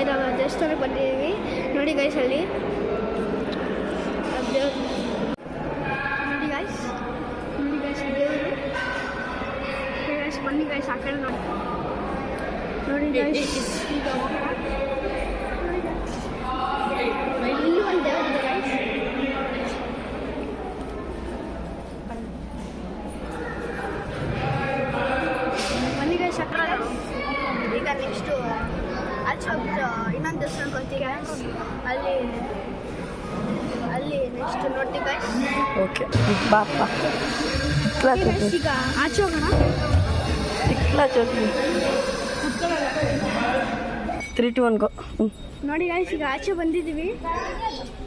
ಭೈರವ ದೇವಸ್ಥಾನಕ್ಕೆ ಬಂದಿದ್ದೀವಿ ನೋಡಿ ಗೈಸ್. ಅಲ್ಲಿ ನೋಡಿ ಗೈಸ್ ದೇವರು ಗೈಸ್ ಬನ್ನಿ ಗೈಸ್ ಆ ಕಡೆ ನೋಡಿ ಗೈಸ್. ಈಗ ಇಲ್ಲಿ ಒಂದು ದೇವರಿದೆ ಗೈಸ್. ಬನ್ನಿ ಗೈಸ್ ಆ ಕಡೆ. ಈಗ ನೆಕ್ಸ್ಟು ಆಚೆ ಹೋಗ್ಬಿಟ್ಟು ಇನ್ನೊಂದು ದೇವಸ್ಥಾನಕ್ಕೆ ಹೋಗ್ತೀವಿ ಗೈಸ್. ಅಲ್ಲಿ ನೆಕ್ಸ್ಟ್ ನೋಡ್ತೀವಿ ಗೈಸ್. ಓಕೆ ಬಾಪ ಈಗ ಆಚೆ ಹೋಗೋಣ. 3, 2, 1 ಗೋ. ನೋಡಿ ಗೈಸ್ ಈಗ ಆಚೆ ಬಂದಿದ್ದೀವಿ.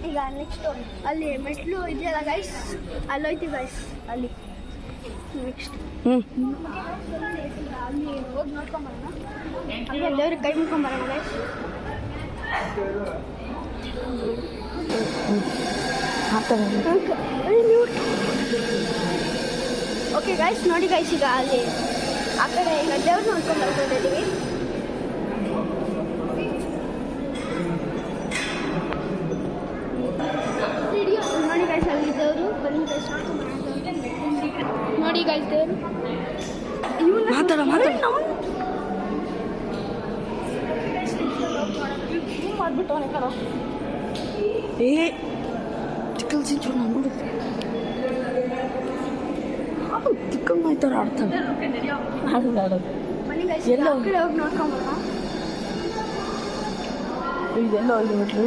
ಈಗ ನೆಕ್ಸ್ಟು ಅಲ್ಲಿ ಮೆಟ್ಲು ಇದೆಯಲ್ಲ ಗೈಸ್, ಅಲ್ಲಿ ಹೋಯ್ತೀವಿ ಗೈಸ್. ಅಲ್ಲಿ ನೆಕ್ಸ್ಟ್ ಅಲ್ಲಿ ಹೋಗಿ ನೋಡ್ಕೊಂಬರೋಣ. ಹಂಗೆ ದೇವ್ರಿಗೆ ಕೈ ಮುಡ್ಕೊಂಬರೋಣ ಗೈಸ್. ಓಕೆ ಗೈಸ್ ನೋಡಿ ಗೈಸ್ ಈಗ ಅಲ್ಲಿ ಆ ಕಡೆ ಈಗ ದೇವ್ರನ್ನ ನೋಡ್ಕೊಂಡು ಬರ್ಕೊಂಡಿದ್ದೀವಿ. ನೋಡಿ ಗೈಸ್ ಅಲ್ಲಿ ದೇವರು ಬನ್ನಿ ಗೈಸ್ ನೋಡಿ ಗೈಸ್ ದೇವರು ಮಾಡ್ಬಿಟ್ಟವನೇ ಕಣೋ. ಚಿಕ್ಕಲ್ ಸಿಂಚು ನೋಡು ಚಿಕ್ಕಲ್ ಮಾಯ್ತಾರ ಆಡ್ತಾನೆ ಆಡೋದು ಎಲ್ಲೋ ಹೋಗಿ ನೋಡ್ಕೊಂಬ. ಇದೆಲ್ಲೋ ಇಲ್ಲಿ ಬಿಟ್ರು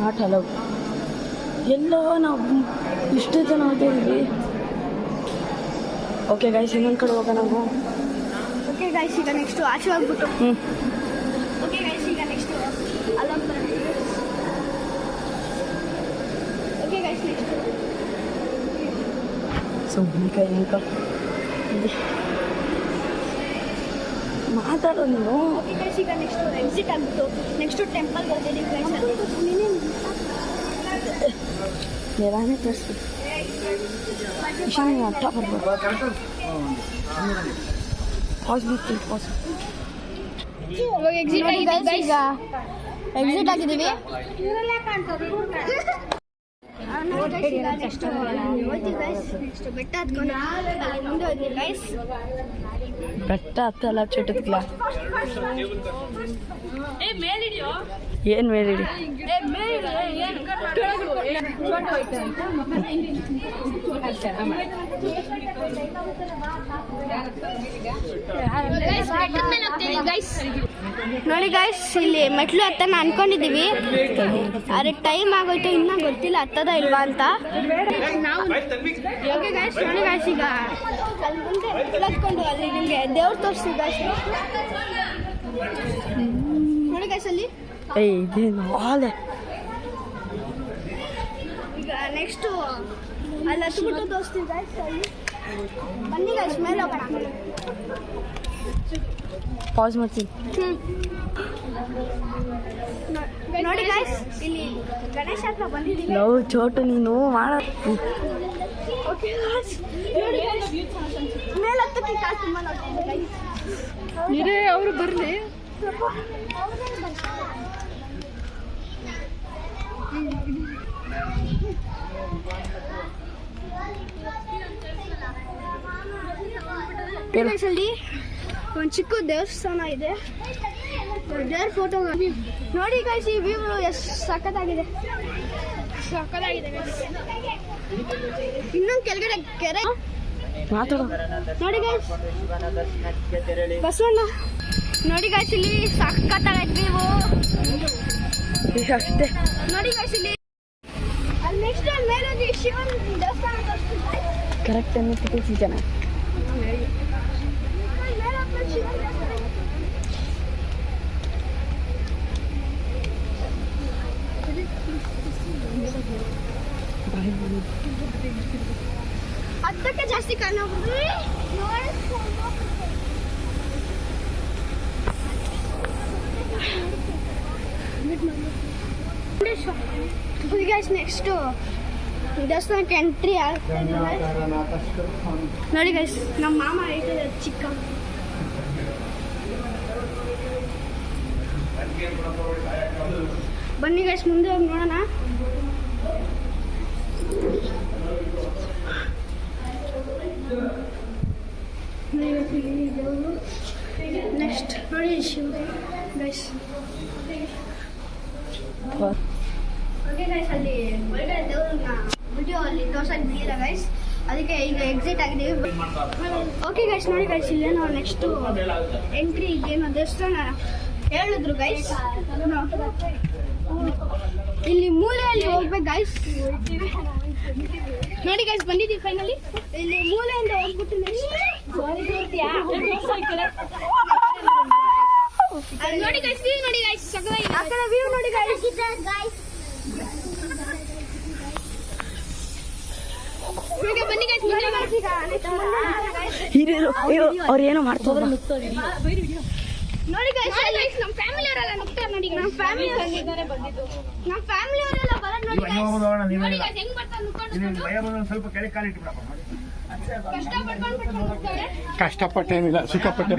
ಆಟಲ್ಲ ಎಲ್ಲೋ ನಾವು ಇಷ್ಟು ಜನ ಹೋಗ್ತೀವಿ. ಓಕೆ ಗೈಸ್ ಇನ್ನೊಂದು ಕಡೆ ಹೋಗೋಣ ನಾವು. ಓಕೆ ಗೈಸ್ ಈಗ ನೆಕ್ಸ್ಟು ಆಚೆ ಹೋಗ್ಬಿಟ್ಟು ಓಕೆ ಗೈಸ್ ಈಗ ನೆಕ್ಸ್ಟು ಅಲ್ಲೊಂದು ಓಕೆ ಗೈಸ್ ನೆಕ್ಸ್ಟು ಸುಮ್ಮನೆ ಕೈ ನಿಂಕ ಮಾತಾಡೋ ನೀನು. ಓಕೆ ಗೈಸ್ ಈಗ ನೆಕ್ಸ್ಟು ಎಕ್ಸಿಟ್ ಆಗ್ಬಿಟ್ಟು ನೆಕ್ಸ್ಟು ಟೆಂಪಲ್ಗೆ ಹೋಗ್ತೀನಿ ಗೈಸ್. ಏನಾನೇ ತೋರಿಸ್ತು ಇಶಾನಿ ಅಟ್ಟ ಬರ್ಬೋದು. ಪಾಸ್ ಬಿಟ್ಟು ಪಾಸ್ ಇವಾಗ ಎಕ್ಸಿಟ್ ಆಗಿದ್ದೀವಿ ಈಗ ಎಕ್ಸಿಟ್ ಆಗಿದ್ದೀವಿ. ನೆಕ್ಸ್ಟ್ ಹೋಗ್ತೀವಿ ಗೈಸ್. ನೆಕ್ಸ್ಟ್ ಬೆಟ್ಟ ಹತ್ಕೊಂಡು ಅಲ್ಲಿ ಮುಂದೆ ಹೋಗ್ತೀವಿ ಗೈಸ್. ಬೆಟ್ಟ ಹತ್ತಲ್ಲ ಚುಟ್ಟದ್ಲ ಏನು ಮೇಲಿಡಿ ನೋಡಿ ಗೈಸ್ ಇಲ್ಲಿ ಮೆಟ್ಲು ಹತ್ತನ ಅನ್ಕೊಂಡಿದೀವಿ. ಅದ್ರ ಟೈಮ್ ಆಗೋಯ್ತು ಇನ್ನೂ ಗೊತ್ತಿಲ್ಲ ಹತ್ತದ ಇಲ್ವಾ ಅಂತ. ಓಕೆ ಗೈಸ್ ನೋಡಿ ಗೈಸ್ ಈಗ ಅಲ್ಲಿ ಮುಂದೆ ಮೆಟ್ಲು ಹತ್ಕೊಂಡು ಅಲ್ಲಿ ನಿಮಗೆ ದೇವ್ರು ತೋರಿಸ್ತೀವಿ ಗೈಸ್. ನೋಡಿ ಗೈಸ್ ಅಲ್ಲಿ ಈಗ ನೆಕ್ಸ್ಟು ಅಲ್ಲಿ ಹತ್ಬಿಟ್ಟು ತೋರಿಸ್ತೀವಿ ಗೈಸ್. ಅಲ್ಲಿ ಬನ್ನಿ ಗೈಸ್ ಮೇಲೆ ಹೋಗೋಣ. ಪಾಸ್ ಮಾಡ್ತೀನಿ ನೋಡಿ ಗೈಸ್ ಇಲ್ಲಿ ಗಣೇಶ ಹತ್ರ ಬಂದಿದ್ದೀವಿ. ಲವ್ ಚೋಟು ನೀನು ಮಾಡ. ಓಕೆ ಗೈಸ್ ನೋಡಿ ಗೈಸ್ ಮೇಲೆ ಹತ್ತಕ್ಕೆ ಕಾಸು ತುಂಬ ನೋಡ್ತಿದ್ದೆ ಗೈಸ್. ಇರೇ ಅವರು ಬರಲಿ. ಅಲ್ಲಿ ಒಂದು ಚಿಕ್ಕ ದೇವಸ್ಥಾನ ಇದೆ. ದೇವ್ರ ಫೋಟೋ ನೋಡಿ ಗೈಸ್. ಈ ವ್ಯೂ ಎಷ್ಟು ಸಖತ್ತಾಗಿದೆ ಇನ್ನೊಂದು ಕೆಳಗಡೆ ಕೆರೆ ಮಾತಾಡೋ. ನೋಡಿ ಗೈಸ್ ಬಸವಣ್ಣ ನೋಡಿ ಗೈಸ್ ಇಲ್ಲಿ ಸಖತ್ತಾಗೈತೆ ವ್ಯೂ. ಅಷ್ಟೇ ನೋಡಿ ಗೈಸ್ ಇಲ್ಲಿ ಅಲ್ಲಿ ನೆಕ್ಸ್ಟ್ ಅಲ್ಲಿ ಮೇಲೆ ಹೋಗಿ ಶಿವನ ದೇವಸ್ಥಾನ ತೋರಿಸ್ತೀನಿ. ಕರೆಕ್ಟ್ ಅನ್ನಿಸ್ತು ಜನ. ಅದಕ್ಕೆ ಜಾಸ್ತಿ ಕಾಣೋ ನೆಕ್ಸ್ಟು ದೇವಸ್ಥಾನಕ್ಕೆ ಎಂಟ್ರಿ ನೋಡಿ ಗೈಸ್. ನಮ್ಮ ಮಾಮ ಹೇಳ್ತಿದ್ದಾರೆ ಚಿಕ್ಕ ಬನ್ನಿ ಗೈಸ್ ಮುಂದೆ ಹೋಗಿ ನೋಡೋಣ. ನೆಕ್ಸ್ಟ್ ನೋಡಿ ಶಿವ ಗೈಸ್. ಓಕೆ ಗೈಸ್, ಅಲ್ಲಿ ಒಳ್ಳೆ ದೇವ್ರನ್ನ ವಿಡಿಯೋ ಅಲ್ಲಿ ತೋರ್ಸಕ್ಕೆ ಬಿಟ್ಟಿಲ್ಲ ಗೈಸ್, ಅದಕ್ಕೆ ಈಗ ಎಕ್ಸಿಟ್ ಆಗಿದ್ದೀವಿ. ಓಕೆ ಗೈಸ್, ನೋಡಿ ಗೈಸ್, ಇಲ್ಲೇನೋ ನೆಕ್ಸ್ಟು ಎಂಟ್ರಿ ಏನೋ ದೇವಸ್ಥಾನ ಹೇಳಿದ್ರು ಗೈಸ್. ಇಲ್ಲಿ ಮೂಲೆಯಲ್ಲಿ ಹೋಗ್ಬೇಕು ಗೈಸ್. ನೋಡಿ ಗೈಸ್, ಬಂದಿದ್ದೀವಿ ಫೈನಲಿ. ಇಲ್ಲಿ ಮೂಲೆಯಿಂದ ಹೋಗ್ಬಿಟ್ಟು ನೋಡಿ ಗೈಸ್, ವ್ಯೂ ನೋಡಿ ಗೈಸ್, ಆ ಕಡೆ ವ್ಯೂ ನೋಡಿ ಗೈಸ್. ಬನ್ನಿ ಗೈಸ್, ಮುಂದೆ ಬರ್ತೀಗ. ಅವ್ರು ಏನೋ ಮಾಡ್ತಾರೆ ನೋಡಿ ಗೈಸ್, ನಮ್ಮ ಫ್ಯಾಮಿಲಿ ಅವರೆಲ್ಲ ನುಗ್ತಾರೆ ನೋಡಿ. ನಮ್ಮ ಫ್ಯಾಮಿಲಿ ಅವರೆಲ್ಲ ಬರೋದು ನೋಡಿ. ನೋಡಿ ಗೈಸ್, ಹೆಂಗ್ ಬರ್ತಾರೆ ನುಗ್ಕೊಂಡು. ಸ್ವಲ್ಪ ಕೆಳಗೆ ಕಾಲಿಟ್ಟು ಬಿಡಪ್ಪ. ಕಷ್ಟಪಡ್ತಾರೆ. ಕಷ್ಟಪಟ್ಟೇನಿಲ್ಲ, ಸಿಕ್ಕಾಪಟ್ಟೆ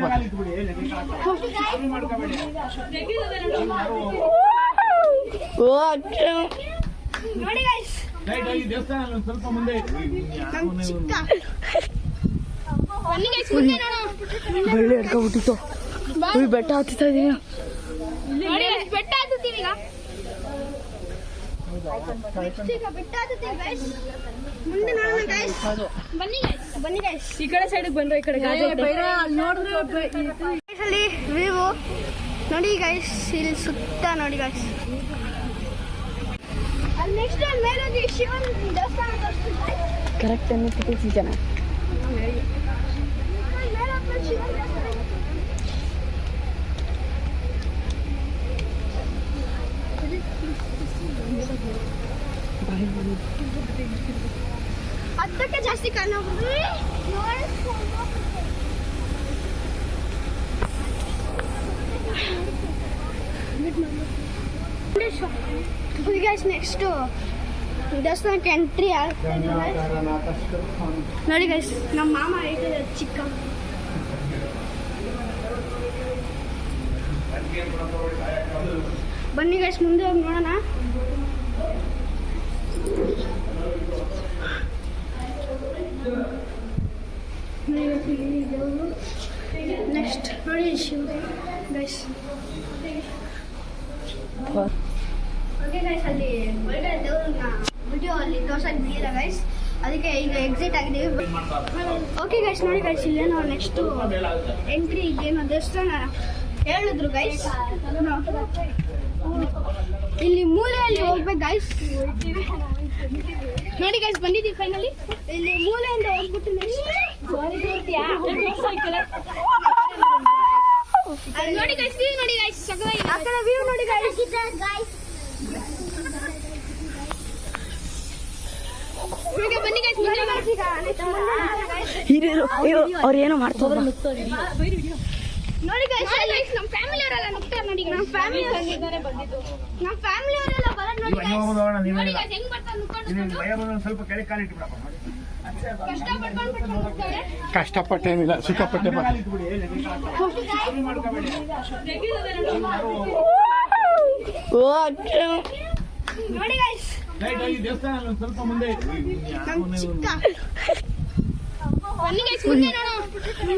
ನೋಡಿ ಗೈಸ್, ದೇವಸ್ಥಾನ ಸ್ವಲ್ಪ ಮುಂದೆ. ನಮ್ಮ ಚಿಕ್ಕ. ಬನ್ನಿ ಗೈಸ್, ಮುಂದೆ ನೋಡೋಣ. ಬೆಳ್ಳಿ ಹಿಡ್ಕೊಬಿಟ್ಟಿತ್ತು. ಬೆಟ್ಟ ಹತ್ತಿಸ್ತಾ ಇದೀನಿ. ನೋಡಿ ಗೈಸ್, ಬೆಟ್ಟ ಹತ್ತುತ್ತೀವಿ ಈಗ. ಬೆಟ್ಟ ಹತ್ತುತ್ತೀವಿ ಗೈಸ್. ಮುಂದೆ ನೋಡೋಣ ಗೈಸ್. ಬನ್ನಿ ಗೈಸ್, ಬನ್ನಿ ಗೈಸ್. ಈ ಕಡೆ ಸೈಡಿಗೆ ಬಂದ್ರೆ ಈ ಕಡೆ ಅಲ್ಲಿ ವ್ಯೂ ನೋಡಿ ಗೈಸ್. ಇಲ್ಲಿ ಸುತ್ತ ನೋಡಿ ಗೈಸ್. ಅಲ್ಲಿ ನೆಕ್ಸ್ಟ್ ಮೇಲೋಗಿ ಶಿವನ್ ದೇವಸ್ಥಾನ ತೋರಿಸ್ತೀನಿ ಗೈಸ್. ಕರೆಕ್ಟ್ ಅನ್ನಿಸ್ತಿದೆ ಜನ. ಅದಕ್ಕೆ ಜಾಸ್ತಿ ಕಾಣೋದು. ಗೈಸ್, ನೆಕ್ಸ್ಟು ದೇವಸ್ಥಾನಕ್ಕೆ ಎಂಟ್ರಿ ಆಗ್ತೀನಿ ನೋಡಿ ಗೈಸ್. ನಮ್ಮ ಮಾಮ ಹೇಳ್ತಿದ್ದಾರೆ ಚಿಕ್ಕ. ಬನ್ನಿ ಗೈಸ್, ಮುಂದೆ ಹೋಗಿ ನೋಡೋಣ. ನೆಕ್ಸ್ಟ್ ನೋಡಿ ಶಿವ ಗೈಸ್. ಓಕೆ ಗೈಸ್, ಅಲ್ಲಿ ಒಳ್ಳೆ ದೇವ್ರನ್ನ ವಿಡಿಯೋ ಅಲ್ಲಿ ತೋರ್ಸಕ್ಕೆ ಬಿಟ್ಟಿಲ್ಲ ಗೈಸ್, ಅದಕ್ಕೆ ಈಗ ಎಕ್ಸಿಟ್ ಆಗಿದ್ದೀವಿ. ಓಕೆ ಗೈಸ್, ನೋಡಿ ಗೈಸ್, ಇಲ್ಲೇನೋ ನೆಕ್ಸ್ಟು ಎಂಟ್ರಿ ಏನೋ ದೇವಸ್ಥಾನ ಹೇಳಿದ್ರು ಗೈಸ್. ಇಲ್ಲಿ ಮೂಲೆಯಲ್ಲಿ ಹೋಗ್ಬೇಕು ಗೈಸ್. ನೋಡಿ ಗೈಸ್, ಬಂದಿದ್ದೀವಿ ಫೈನಲಿ. ಇಲ್ಲಿ ಮೂಲೆಯಿಂದ ಹೋಗ್ಬಿಟ್ಟು ನೋಡಿ ಗೈಸ್, ವ್ಯೂ ನೋಡಿ ಗೈಸ್, ಆ ಕಡೆ ವ್ಯೂ ನೋಡಿ ಗೈಸ್. ಬನ್ನಿ ಗೈಸ್, ಮುಂದೆ ಬರ್ತೀಗ. ಅವ್ರು ಏನೋ ಮಾಡ್ತಾರೆ ನೋಡಿ ಗೈಸ್, ನಮ್ಮ ಫ್ಯಾಮಿಲಿ ಅವರೆಲ್ಲ ನುಗ್ತಾರೆ ನೋಡಿ. ನಮ್ಮ ಫ್ಯಾಮಿಲಿ ಅವರೆಲ್ಲ ಬರೋದು ನೋಡಿ. ನೋಡಿ ಗೈಸ್, ಹೆಂಗ್ ಬರ್ತಾರೆ ನುಗ್ಕೊಂಡು. ಸ್ವಲ್ಪ ಕೆಳಗೆ ಕಾಲಿಟ್ಟು ಬಿಡಪ್ಪ. ಕಷ್ಟಪಡ್ತಾರೆ. ಕಷ್ಟಪಟ್ಟೇನಿಲ್ಲ, ಸಿಕ್ಕಾಪಟ್ಟೆ ನೋಡಿ ಗೈಸ್, ದೇವಸ್ಥಾನ ಸ್ವಲ್ಪ ಮುಂದೆ. ನಮ್ಮ ಚಿಕ್ಕ. ಬನ್ನಿ ಗೈಸ್, ಮುಂದೆ ನೋಡೋಣ.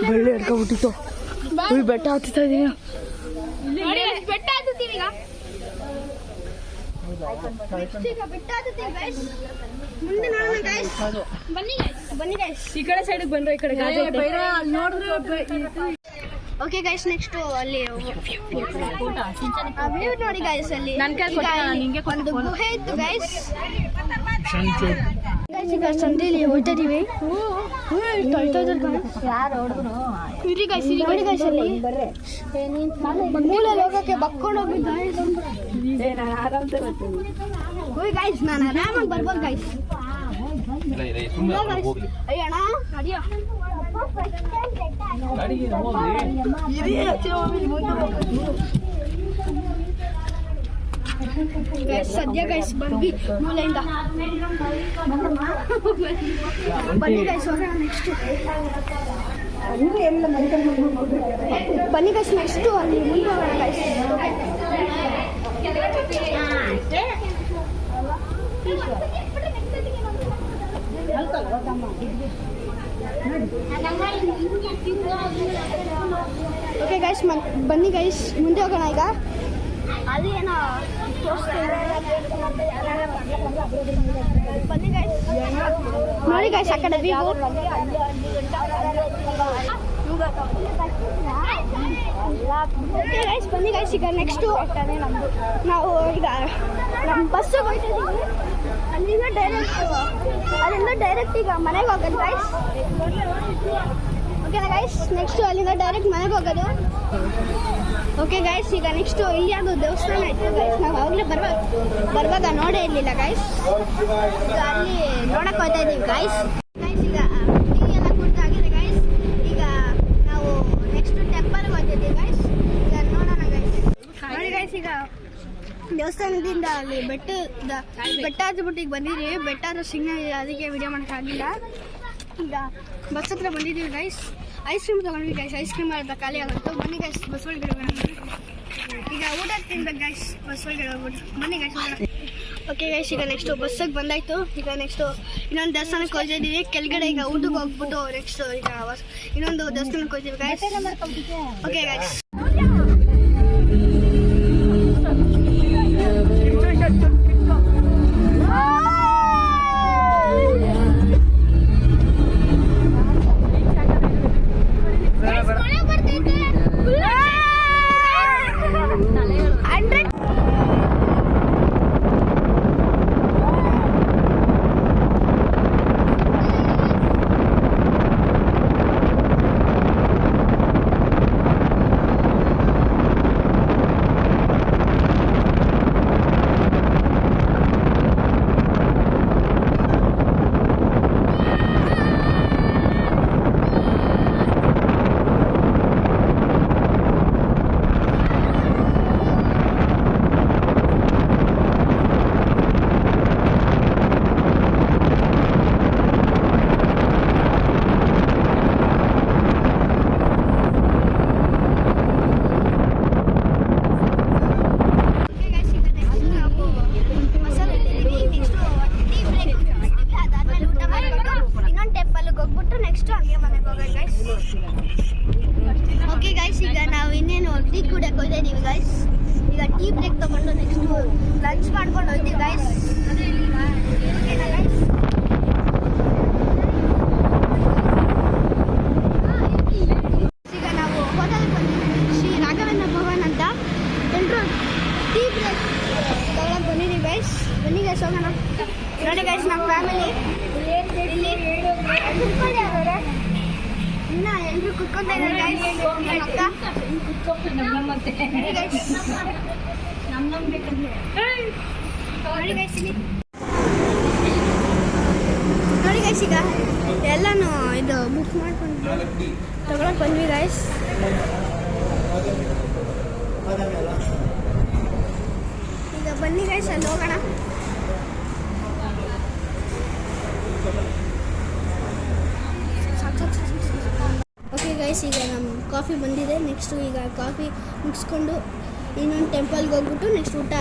ಬೆಳ್ಳಿ ಹಿಡ್ಕೊಬಿಟ್ಟಿತ್ತು. ಬೆಟ್ಟ ಹತ್ತಿಸ್ತಾ ಇದೀನಿ. ನೋಡಿ ಗೈಸ್, ಬೆಟ್ಟ ಹತ್ತುತ್ತೀವಿ ಈಗ. ಬೆಟ್ಟ ಹತ್ತುತ್ತೀವಿ ಗೈಸ್. ಮುಂದೆ ನೋಡೋಣ ಗೈಸ್. ಬನ್ನಿ ಗೈಸ್, ಬನ್ನಿ ಗೈಸ್. ಈ ಕಡೆ ಸೈಡಿಗೆ ಬಂದ್ರೆ ಈ ಕಡೆ ಓಕೆ ಗೈಸ್, ನೆಕ್ಸ್ಟ್ ಅಲ್ಲಿ ವ್ಯೂ ನೋಡಿ ಗೈಸ್. ಅಲ್ಲಿ ಒಂದು ಗುಹೆ ಇತ್ತು ಗೈಸ್. ಈಗ ಸಂತೆಯಲ್ಲಿ ಹೋಗ್ತಾ ಇದೀವಿ. ಇರಿ ಗೈಸ್, ಇಲ್ಲಿ ನೋಡಿ ಗೈಸ್, ಅಲ್ಲಿ ಮೂಲೆ ಲೋಕಕ್ಕೆ ಬಕ್ಕೊಂಡು ಹೋಗಿದ್ದ ಗೈಸ್. ನಾನು ಆರಾಮಾಗಿ ಬರ್ಬೋದು ಗೈಸ್. ಅಯ್ಯಣ್ಣ ನಡಿಯೋ. ಸದ್ಯ ಗೈಸ್ ಬಂದ್ವಿ ಮೂಲೆಯಿಂದ. ಬನ್ನಿ ಗೈಸ್, ಹೋಗೋಣ ನೆಕ್ಸ್ಟ್. ಬನ್ನಿ ಗೈಸ್, ನೆಕ್ಸ್ಟು ಅಲ್ಲಿ ಮುಂದೆ ಹೋಗೋಣ ಗೈಸ್. ಓಕೆ ಗೈಸ್ ಬನ್ನಿ ಗೈಸ್ ಮುಂದೆ ಹೋಗೋಣ ಈಗ. ಅಲ್ಲಿ ಏನೋ ಬನ್ನಿ ಗೈಸ್ ನೋಡಿ ಗೈಸ್ ಆ ಕಡೆ ವ್ಯೂ. ಓಕೆ ಗೈಸ್ ಬನ್ನಿ ಗೈಸ್ ಈಗ ನೆಕ್ಸ್ಟು ನಾವು ಈಗ ನಮ್ಮ ಬಸ್ಸು ಹೋಗ್ತಿದ್ದೀವಿ. ಅಲ್ಲಿಂದ ಡೈರೆಕ್ಟ್ ಈಗ ಮನೆಗೆ ಹೋಗೋದು ಗೈಸ್. ಓಕೆನಾ ಗೈಸ್ ನೆಕ್ಸ್ಟು ಅಲ್ಲಿಂದ ಡೈರೆಕ್ಟ್ ಮನೆಗೆ ಹೋಗೋದು. ಓಕೆ ಗೈಸ್ ಈಗ ನೆಕ್ಸ್ಟು ಇಲ್ಲಿ ಅದು ದೇವಸ್ಥಾನ ಐತೆ ಗೈಸ್. ನಾವು ಅವಾಗಲೇ ಬರುವಾಗ ನೋಡೇ ಇರಲಿಲ್ಲ ಗೈಸ್. ಈಗ ಅಲ್ಲಿ ನೋಡಕ್ಕೆ ಹೋಗ್ತಾ ಇದ್ದೀವಿ ಗೈಸ್. ಈಗ ಟೀ ಎಲ್ಲ ಕುಡ್ದಾಗಿದೆ ಗೈಸ್. ಈಗ ನಾವು ನೆಕ್ಸ್ಟ್ ಟೆಂಪಲ್ಗೆ ಹೋಗ್ತಿದ್ದೀವಿ ಗೈಸ್. ಈಗ ನೋಡೋಣ ಗೈಸ್. ನೋಡಿ ಗೈಸ್ ಈಗ ದೇವಸ್ಥಾನದಿಂದ ಅಲ್ಲಿ ಬೆಟ್ಟ ಹತ್ಬಿಟ್ಟು ಈಗ ಬಂದಿದ್ದೀವಿ. ಬೆಟ್ಟ ಹತ್ರ ಸಿಗ್ನಲ್ ಇದೆ, ಅದಕ್ಕೆ ವಿಡಿಯೋ ಮಾಡೋಕ್ಕಾಗಿಲ್ಲ. ಈಗ ಬಸ್ ಹತ್ರ ಬಂದಿದ್ದೀವಿ ಗೈಸ್. ಐಸ್ ಕ್ರೀಮ್ ತೊಗೊಂಡ್ವಿ ಗೈಸ್. ಐಸ್ ಕ್ರೀಮ್ ಮಾಡಿದ ಖಾಲಿ ಆಗುತ್ತೆ. ಬನ್ನಿ ಗೈಸ್ ಬಸ್ ಒಳಗಡೆ ಹೋಗೋಣ. ಈಗ ಊಟ ತಿನ್ಬೇಕು ಗೈಸ್ ಬಸ್ ಒಳಗಡೆ ಹೋಗ್ಬಿಟ್ಟು. ಬನ್ನಿ ಗೈಸ್ ಹೋಗೋಣ. ಓಕೆ ಗೈಸ್ ಈಗ ನೆಕ್ಸ್ಟು ಬಸ್ಸಿಗೆ ಬಂದಾಯಿತು. ಈಗ ನೆಕ್ಸ್ಟು ಇನ್ನೊಂದು ದೇವಸ್ಥಾನಕ್ಕೆ ಹೋಗ್ತಿದ್ದೀವಿ ಕೆಳಗಡೆ. ಈಗ ಊಟಕ್ಕೆ ಹೋಗ್ಬಿಟ್ಟು ನೆಕ್ಸ್ಟು ಈಗ ಇನ್ನೊಂದು ದೇವಸ್ಥಾನಕ್ಕೆ ಹೋಗ್ತೀವಿ guys. Okay guys tea break ತಗೊಂಡು ನೆಕ್ಸ್ಟ್ ಲಂಚ್ ಮಾಡ್ಕೊಂಡು ಹೋಗ್ತೀವಿ ಗೈಸ್. ಈಗ ನಾವು ಹೋಟೆಲ್ಗೆ ಬಂದಿದ್ದೀವಿ, ಶ್ರೀ ರಾಘವೇಂದ್ರ ಭವನ್ ಅಂತ. ಎಲ್ಲರೂ ಟೀ ಬ್ರೇಕ್ ತಗೊಳಕ್ಕೆ ಬಂದಿದ್ದೀವಿ ಗೈಸ್. ಬನ್ನಿ ಗೈಸ್ ಹೋಗೋಣ. ನೋಡಿ ಗೈಸ್ ನಮ್ಮ ಫ್ಯಾಮಿಲಿ ಇಲ್ಲಿ ಕುತ್ಕೊಂಡಿದ್ದಾರೆ. ಇನ್ನ ಎಲ್ಲರೂ ಕುತ್ಕೊಂತ ಇದ್ದಾರೆ ಗೈಸ್. ನಮ್ಮ ಅಕ್ಕ ನೋಡಿ ಗೈಸ್ ಈಗ ಎಲ್ಲಾನು ಇದು ಬುಕ್ ಮಾಡ್ಕೊಂಡು ತಗೊಳಕ್ ಬಂದ್ವಿ ಗೈಸ್. ಈಗ ಬನ್ನಿ ಗೈಸ್ ಅಲ್ಲಿ ಹೋಗೋಣ. ಓಕೆ ಗೈಸ್ ಈಗ ನಮ್ಮ ಕಾಫಿ ಬಂದಿದೆ. ನೆಕ್ಸ್ಟು ಈಗ ಕಾಫಿ ಮುಗಿಸ್ಕೊಂಡು ಇನ್ನೊಂದು ಟೆಂಪಲ್ಗೆ ಹೋಗ್ಬಿಟ್ಟು ನೆಕ್ಸ್ಟ್ ಊಟ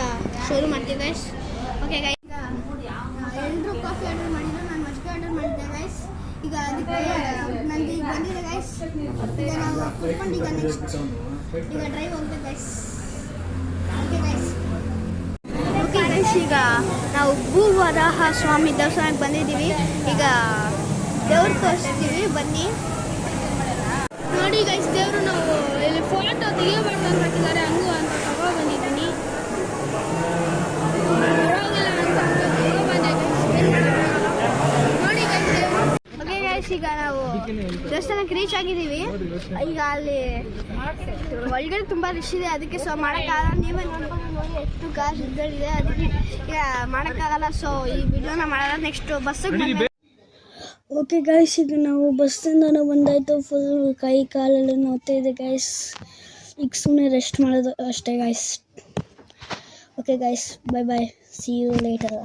ಶುರು ಮಾಡ್ತೀವಿ ಗೈಸ್. ಓಕೆ ಗೈಸ್ ಈಗ ಎಲ್ಲರೂ ಕಾಫಿ ಆರ್ಡರ್ ಮಾಡಿದ್ರು, ನಾನು ಮಜ್ಜಿಗೆ ಆರ್ಡರ್ ಮಾಡಿದ್ದೆ ಗೈಸ್. ಈಗ ಅದಕ್ಕೆ ನಂದು ಈಗ ಬಂದಿದೆ ಗೈಸ್. ಈಗ ನಾವು ಕುತ್ಕೊಂಡು ಈಗ ನೆಕ್ಸ್ಟ್ ಈಗ ಡ್ರೈವ್ ಹೋಗ್ಬೇಕು guys. Okay guys. Okay guys ಈಗ ನಾವು ಭೂವರಾಹ ಸ್ವಾಮಿ ದೇವಸ್ಥಾನಕ್ಕೆ ಬಂದಿದ್ದೀವಿ. ಈಗ ದೇವ್ರು ತೋರಿಸ್ತೀವಿ ಬನ್ನಿ. ನೋಡಿ ಗೈಸ್ ದೇವರು ನಾವು ಇಲ್ಲಿ ಫೋಟೋ ತೆಗಿಯೋಬಾರ್ದು ಹಾಕಿದ್ದಾರೆ, ಹಂಗೂ ಅಂತ ತಗೋ ಬಂದಿದ್ದೀನಿ. ನೋಡಿ ಗೈಸ್ ದೇವರು. ಓಕೆ ಗೈಸ್ ಈಗ ನಾವು ದೇವಸ್ಥಾನಕ್ಕೆ ರೀಚ್ ಆಗಿದ್ದೀವಿ. ಈಗ ಅಲ್ಲಿ ಒಳಗಡೆ ತುಂಬ ರಶ್ ಇದೆ, ಅದಕ್ಕೆ ಸೊ ಮಾಡೋಕ್ಕಾಗಲ್ಲ. ನೀವೇ ನೋಡ್ಕೊಂಡು ನೋಡಿ ಎಷ್ಟು ಕಾಸು ಇದ್ದಿದೆ, ಅದಕ್ಕೆ ಈಗ ಮಾಡೋಕ್ಕಾಗಲ್ಲ. ಸೊ ಈ ವಿಡಿಯೋನ ಮಾಡಲ್ಲ. ನೆಕ್ಸ್ಟ್ ಬಸ್ಸಿಗೆ ಬಂದ. ಓಕೆ ಗೈಸ್ ಈಗ ನಾವು ಬಸ್ಸಿಂದ ಬಂದಾಯಿತು. ಫುಲ್ ಕೈ ಕಾಲೆಲ್ಲ ನೋವ್ತಾ ಇದೆ ಗೈಸ್. ಈಗ ಸುಮ್ಮನೆ ರೆಸ್ಟ್ ಮಾಡೋದು ಅಷ್ಟೇ guys. Okay guys, bye bye, see you litre.